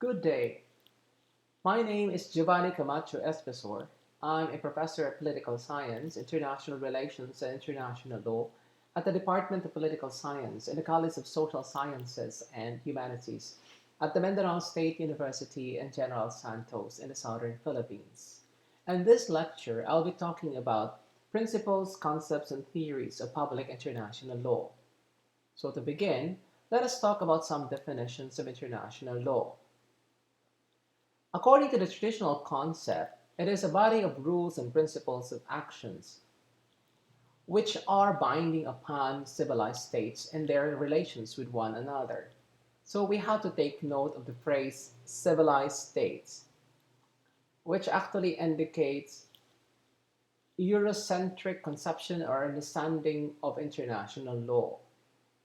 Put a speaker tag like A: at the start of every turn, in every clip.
A: Good day. My name is Giovanni Camacho Espesor. I'm a professor of political science, international relations, and international law at the Department of Political Science in the College of Social Sciences and Humanities at the Mindanao State University in General Santos in the southern Philippines. In this lecture, I'll be talking about principles, concepts, and theories of public international law. So to begin, let us talk about some definitions of international law. According to the traditional concept, it is a body of rules and principles of actions which are binding upon civilized states and their relations with one another. So we have to take note of the phrase civilized states, which actually indicates Eurocentric conception or understanding of international law,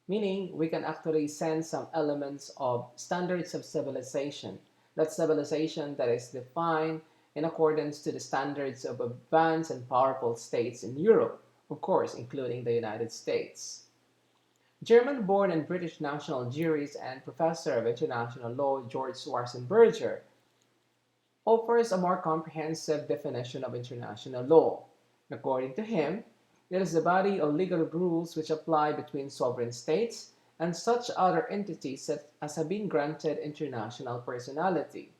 A: meaning we can actually sense some elements of standards of civilization. That civilization that is defined in accordance to the standards of advanced and powerful states in Europe, of course, including the United States. German-born and British national jurist and professor of international law George Schwarzenberger offers a more comprehensive definition of international law. According to him, it is the body of legal rules which apply between sovereign states and such other entities as have been granted international personality.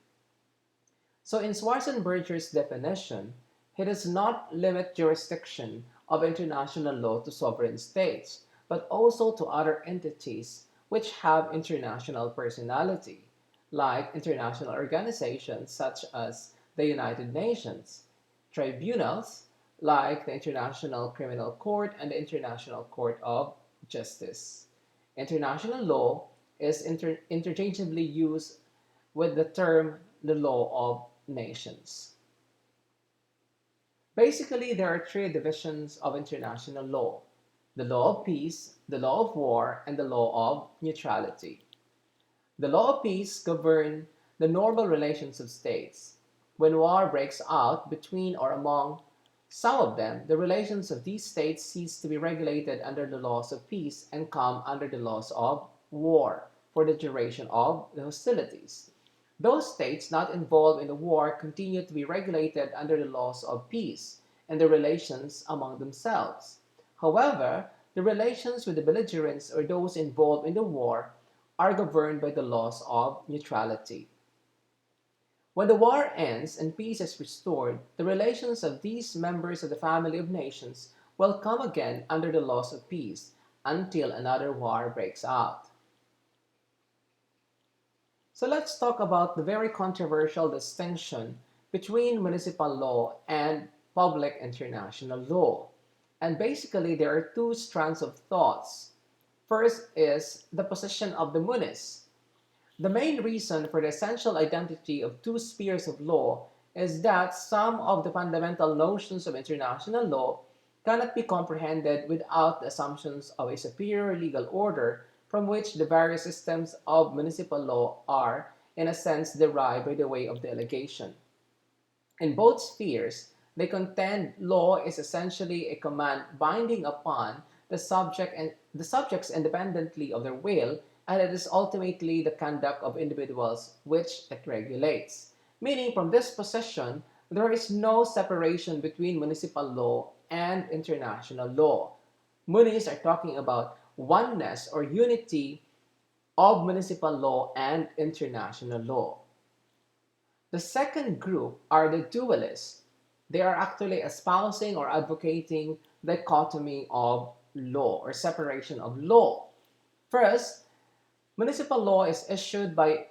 A: So in Schwarzenberger's definition, he does not limit jurisdiction of international law to sovereign states, but also to other entities which have international personality, like international organizations such as the United Nations, tribunals like the International Criminal Court and the International Court of Justice. International law is interchangeably used with the term the law of nations. Basically, there are three divisions of international law: the law of peace, the law of war, and the law of neutrality. The law of peace governs the normal relations of states. When war breaks out between or among some of them, the relations of these states cease to be regulated under the laws of peace and come under the laws of war for the duration of the hostilities. Those states not involved in the war continue to be regulated under the laws of peace and the relations among themselves. However, the relations with the belligerents or those involved in the war are governed by the laws of neutrality. When the war ends and peace is restored, the relations of these members of the family of nations will come again under the laws of peace until another war breaks out. So let's talk about the very controversial distinction between municipal law and public international law. And basically, there are two strands of thoughts. First is the position of the munis. The main reason for the essential identity of two spheres of law is that some of the fundamental notions of international law cannot be comprehended without the assumptions of a superior legal order from which the various systems of municipal law are, in a sense, derived by the way of delegation. In both spheres, they contend law is essentially a command binding upon the subjects independently of their will, and it is ultimately the conduct of individuals which it regulates. Meaning, from this position, there is no separation between municipal law and international law. Munis are talking about oneness or unity of municipal law and international law. The second group are the dualists. They are actually espousing or advocating the dichotomy of law or separation of law. First, municipal law is issued by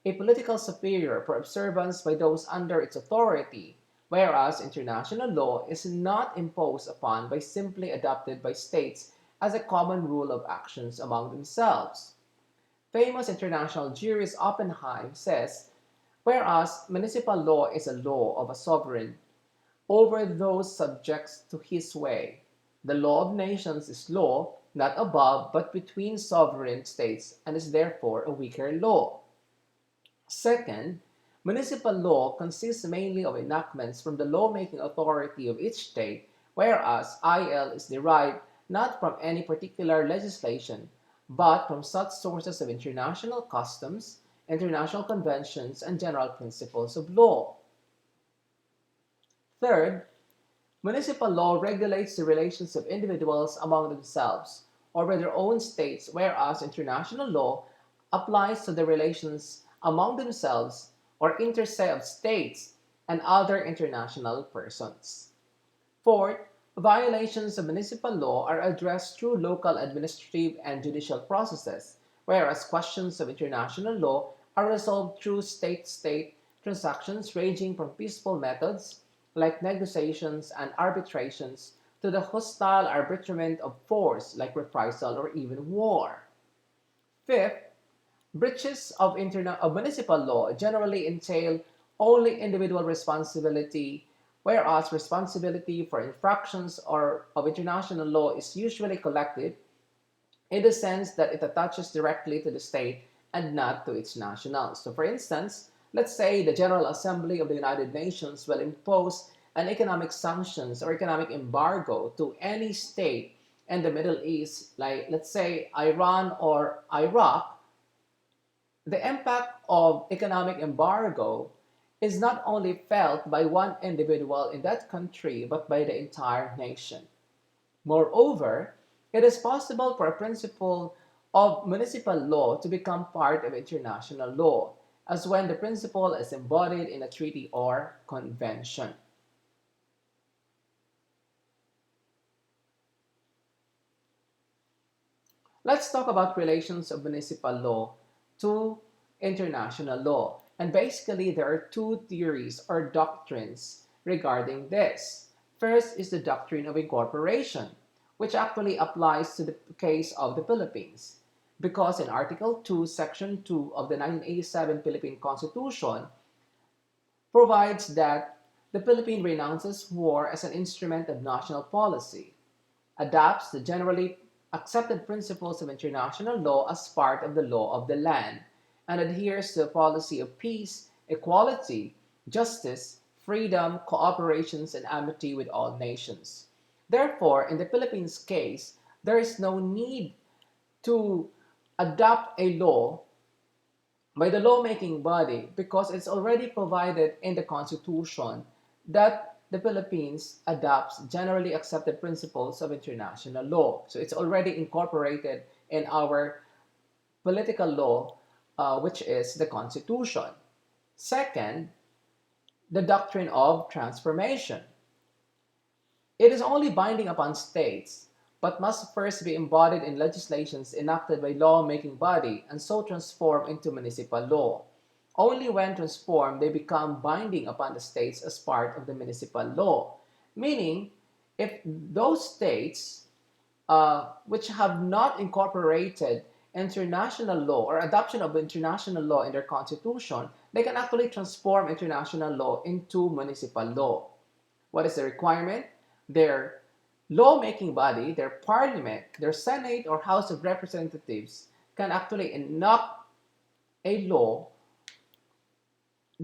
A: a political superior for observance by those under its authority, whereas international law is not imposed upon but simply adopted by states as a common rule of actions among themselves. Famous international jurist Oppenheim says, whereas municipal law is a law of a sovereign over those subjects to his way, the law of nations is law not above but between sovereign states and is therefore a weaker law. Second, municipal law consists mainly of enactments from the lawmaking authority of each state, whereas IL is derived not from any particular legislation, but from such sources of international customs, international conventions, and general principles of law. Third, municipal law regulates the relations of individuals among themselves or with their own states, whereas international law applies to the relations among themselves or inter se of states and other international persons. Fourth, violations of municipal law are addressed through local administrative and judicial processes, whereas questions of international law are resolved through state-to-state transactions ranging from peaceful methods like negotiations and arbitrations to the hostile arbitrament of force like reprisal or even war. Fifth, breaches of municipal law generally entail only individual responsibility, whereas responsibility for infractions of international law is usually collective in the sense that it attaches directly to the state and not to its nationals. So, for instance, let's say the General Assembly of the United Nations will impose an economic sanctions or economic embargo to any state in the Middle East, like let's say Iran or Iraq. The impact of economic embargo is not only felt by one individual in that country but by the entire nation. Moreover, it is possible for a principle of municipal law to become part of international law, as when the principle is embodied in a treaty or convention. Let's talk about relations of municipal law to international law. And basically, there are two theories or doctrines regarding this. First is the doctrine of incorporation, which actually applies to the case of the Philippines. Because in Article 2, Section 2 of the 1987 Philippine Constitution provides that the Philippines renounces war as an instrument of national policy, adopts the generally accepted principles of international law as part of the law of the land, and adheres to a policy of peace, equality, justice, freedom, cooperation, and amity with all nations. Therefore, in the Philippines case, there is no need to adopt a law by the lawmaking body because it's already provided in the Constitution that the Philippines adopts generally accepted principles of international law. So it's already incorporated in our political law, which is the Constitution. Second, the doctrine of transformation. It is only binding upon states, but must first be embodied in legislations enacted by lawmaking body and so transformed into municipal law. Only when transformed they become binding upon the states as part of the municipal law. Meaning, if those states which have not incorporated international law or adoption of international law in their constitution, they can actually transform international law into municipal law. What is the requirement? Their lawmaking body, their parliament, their Senate or House of Representatives can actually enact a law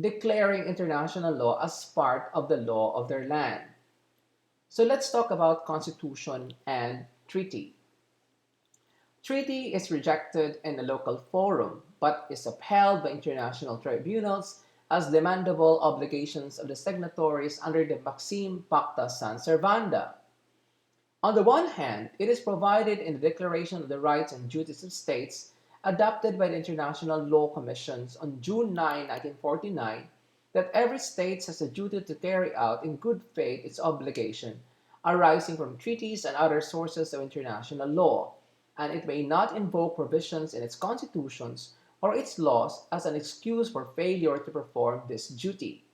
A: declaring international law as part of the law of their land. So let's talk about constitution and treaty. Treaty is rejected in a local forum but is upheld by international tribunals as demandable obligations of the signatories under the Maxim Pacta San Servanda. On the one hand, it is provided in the Declaration of the Rights and Duties of States adopted by the International Law Commissions on June 9, 1949, that every state has a duty to carry out in good faith its obligation arising from treaties and other sources of international law, and it may not invoke provisions in its constitutions or its laws as an excuse for failure to perform this duty.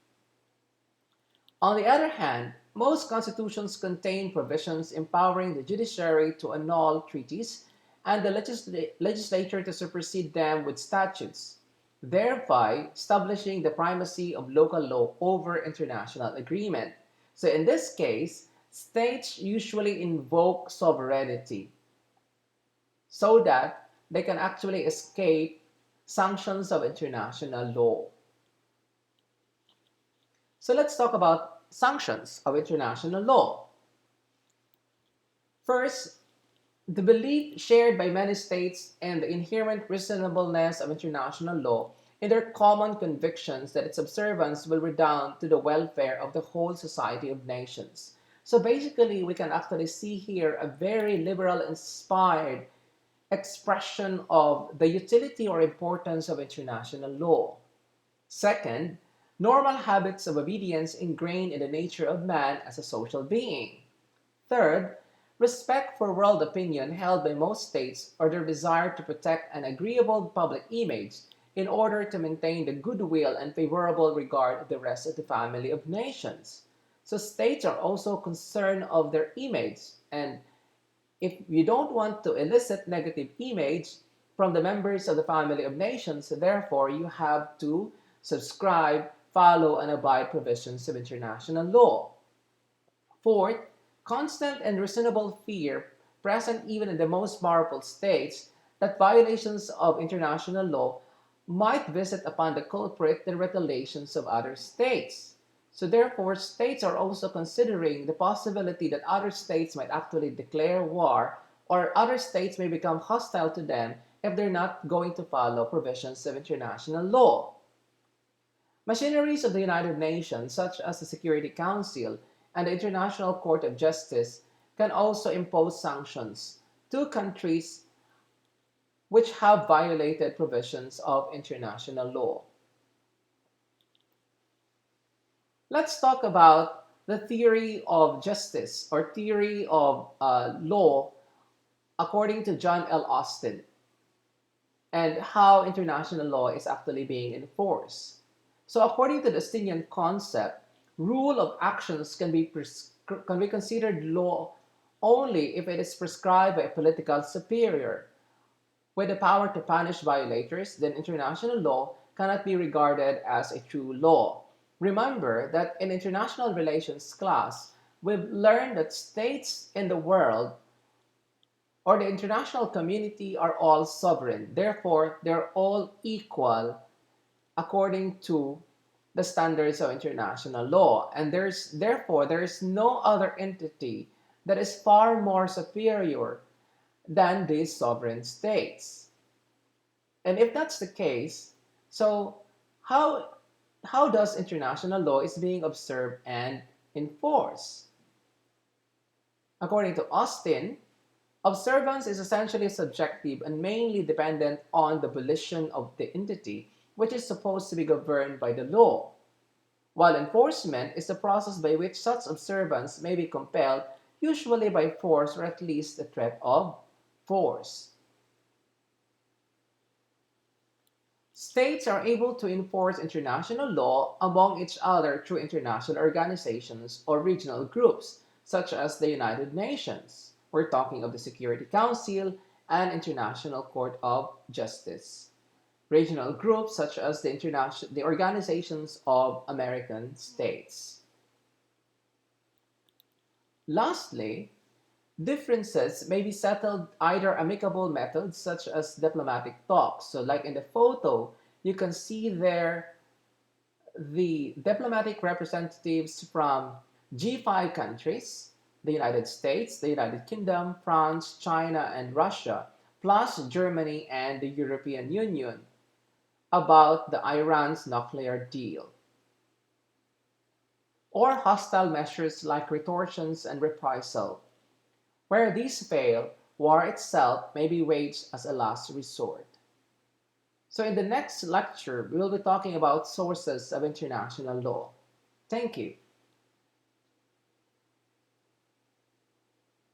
A: On the other hand, most constitutions contain provisions empowering the judiciary to annul treaties and the legislature to supersede them with statutes, thereby establishing the primacy of local law over international agreement. So in this case, states usually invoke sovereignty so that they can actually escape sanctions of international law. So let's talk about sanctions of international law. First, the belief shared by many states in the inherent reasonableness of international law in their common convictions that its observance will redound to the welfare of the whole society of nations. So basically, we can actually see here a very liberal inspired expression of the utility or importance of international law. Second, normal habits of obedience ingrained in the nature of man as a social being. Third, respect for world opinion held by most states or their desire to protect an agreeable public image in order to maintain the goodwill and favorable regard of the rest of the family of nations. So states are also concerned of their image, and if you don't want to elicit negative image from the members of the family of nations, therefore you have to subscribe, follow, and abide provisions of international law. Fourth, constant and reasonable fear present even in the most powerful states that violations of international law might visit upon the culprit the retaliations of other states. So therefore, states are also considering the possibility that other states might actually declare war or other states may become hostile to them if they're not going to follow provisions of international law. Machineries of the United Nations, such as the Security Council and the International Court of Justice, can also impose sanctions to countries which have violated provisions of international law. Let's talk about the theory of justice or theory of law according to John L. Austin and how international law is actually being enforced. So according to the Austinian concept, rule of actions can be considered law only if it is prescribed by a political superior. With the power to punish violators, then international law cannot be regarded as a true law. Remember that in international relations class, we've learned that states in the world or the international community are all sovereign. Therefore, they're all equal according to the standards of international law. And there is no other entity that is far more superior than these sovereign states. And if that's the case, so how how does international law is being observed and enforced? According to Austin, observance is essentially subjective and mainly dependent on the volition of the entity, which is supposed to be governed by the law, while enforcement is the process by which such observance may be compelled, usually by force or at least the threat of force. States are able to enforce international law among each other through international organizations or regional groups, such as the United Nations. We're talking of the Security Council and International Court of Justice. Regional groups such as the Organizations of American States. Lastly, differences may be settled either amicable methods such as diplomatic talks. So like in the photo, you can see there the diplomatic representatives from G5 countries, the United States, the United Kingdom, France, China, and Russia, plus Germany and the European Union about the Iran's nuclear deal. Or hostile measures like retortions and reprisal. Where these fail, war itself may be waged as a last resort. So in the next lecture, we will be talking about sources of international law. Thank you.